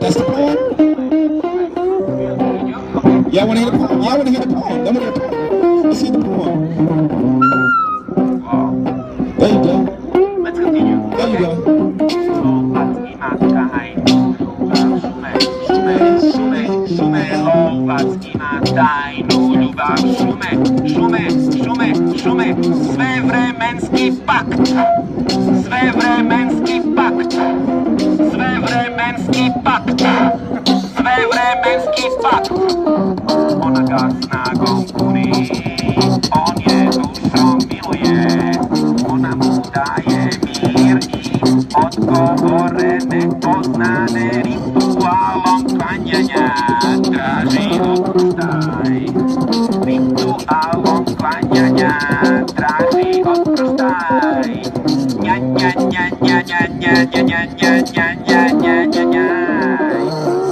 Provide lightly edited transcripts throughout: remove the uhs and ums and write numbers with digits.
That's the poem. Y'all want to hear the poem? Y'all want to hear the poem? I want to hear the poem. Let's hear the poem. There you go. Let's continue. There you go. Svevremenski pakt. Svevremenski pakt. Svevremenski pakt. Svevremenski pakt. Ona ga snagom puni, on je dušom miluje, ona mu daje mir i odgovore nepoznane, ritualom klanjanja traži oproštaj. Ritualom klanjanja traži oproštaj. Nja nja nja nja nja nja nja nja nja nja nja nja nja nja.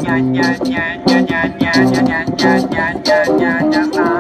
Nja nja nja nja nja nja nja nja nja nja nja nja nja.